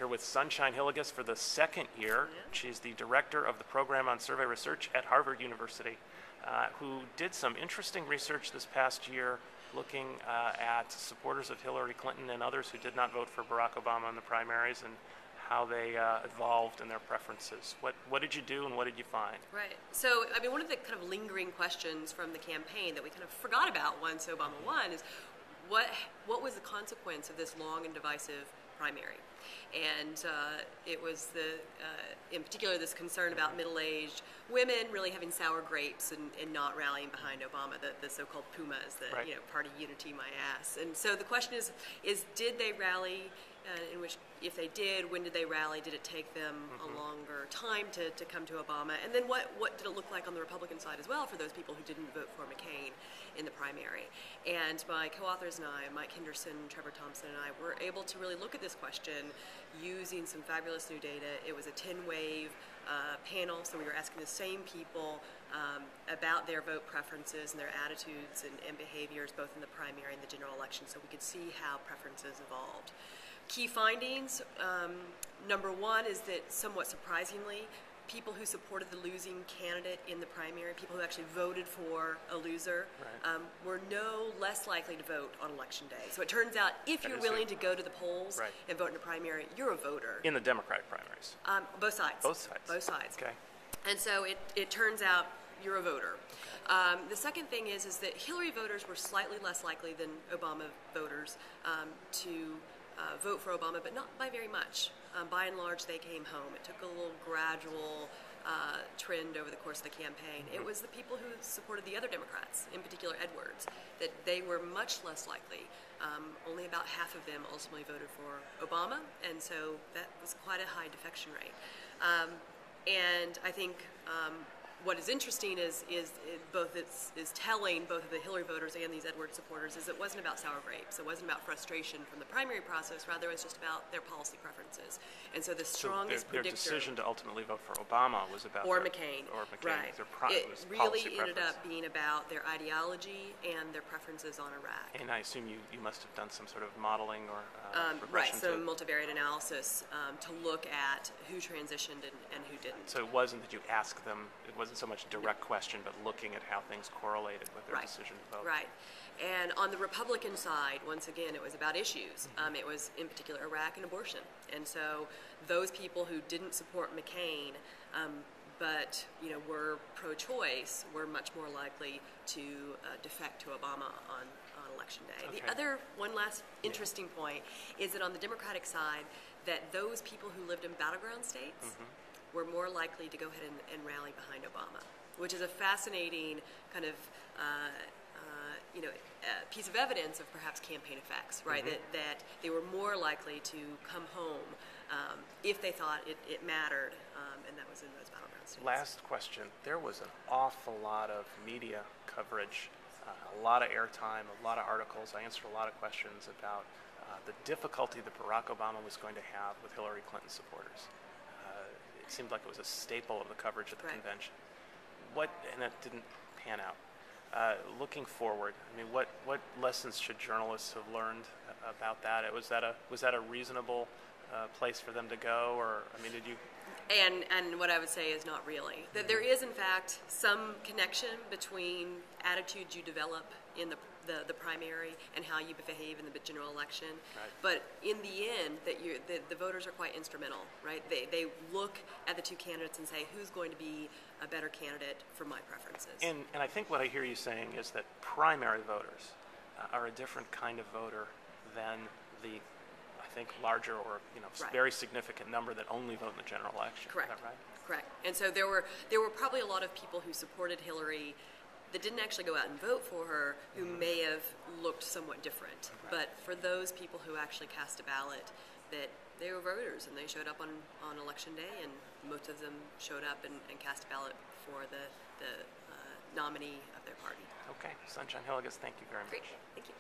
with Sunshine Hillygus for the second year. Yeah. She's the director of the program on survey research at Harvard University, who did some interesting research this past year looking at supporters of Hillary Clinton and others who did not vote for Barack Obama in the primaries and how they evolved in their preferences. What did you do and what did you find? Right. So, I mean, one of the kind of lingering questions from the campaign that we kind of forgot about once Obama won is what was the consequence of this long and divisive primary? And it was in particular, this concern about middle-aged women really having sour grapes and not rallying behind Obama, the so-called Pumas, the right. party unity, my ass. And so the question is did they rally? In which, if they did, when did they rally? Did it take them a longer time to come to Obama? And then what did it look like on the Republican side as well for those people who didn't vote for McCain in the primary? And my co-authors and I, Mike Henderson, Trevor Thompson, and I, were able to really look at this question using some fabulous new data. It was a 10-wave panel, so we were asking the same people about their vote preferences and their attitudes and behaviors, both in the primary and the general election, so we could see how preferences evolved. Key findings, number one is that, somewhat surprisingly, people who supported the losing candidate in the primary, people who actually voted for a loser, right. Were no less likely to vote on election day. So it turns out, if you're willing to go to the polls right. and vote in a primary, you're a voter. In the Democratic primaries? Both sides. Both sides? Both sides. Okay. And so it turns out you're a voter. Okay. The second thing is that Hillary voters were slightly less likely than Obama voters to vote for Obama, but not by very much. By and large, they came home. It took a little gradual trend over the course of the campaign. It was the people who supported the other Democrats, in particular Edwards, that they were much less likely. Only about half of them ultimately voted for Obama, and so that was quite a high defection rate. And I think what is interesting is telling both of the Hillary voters and these Edwards supporters is it wasn't about sour grapes. It wasn't about frustration from the primary process. Rather, it was just about their policy preferences. And so the strongest their predictor... decision to ultimately vote for Obama was about... McCain. Or McCain. Right. It was really ended up being about their ideology and their preferences on Iraq. And I assume you must have done some sort of modeling or right, regression some multivariate analysis to look at who transitioned and who didn't. So it wasn't that you asked them, it wasn't so much a direct question, but looking at how things correlated with their right. decision to vote. Right. And on the Republican side, once again, it was about issues. It was, in particular, Iraq and abortion. And so those people who didn't support McCain but were pro-choice were much more likely to defect to Obama on Election Day. Okay. The other, one last interesting point, is that on the Democratic side, that those people who lived in battleground states were more likely to go ahead and rally behind Obama, which is a fascinating kind of piece of evidence of perhaps campaign effects, right? That they were more likely to come home if they thought it mattered, and that was in those battleground states. Last question. There was an awful lot of media coverage, a lot of airtime, a lot of articles. I answered a lot of questions about the difficulty that Barack Obama was going to have with Hillary Clinton supporters. It seemed like it was a staple of the coverage at the convention. And that didn't pan out. Looking forward, I mean, what lessons should journalists have learned about that? Was that a reasonable place for them to go, or I mean, did you? And what I would say is not really. That there is, in fact, some connection between attitudes you develop in the primary and how you behave in the general election. Right. But in the end, the voters are quite instrumental, right? They look at the two candidates and say, who's going to be a better candidate for my preferences? And I think what I hear you saying is that primary voters are a different kind of voter than the, I think, larger or right. very significant number that only vote in the general election. Correct. Is that right? Correct. And so there were probably a lot of people who supported Hillary that didn't actually go out and vote for her, who may have looked somewhat different. Right. But for those people who actually cast a ballot, that they were voters and they showed up on Election Day, and most of them showed up and cast a ballot for the nominee of their party. Okay. Sunshine Hillygus, thank you very much. Great. Thank you.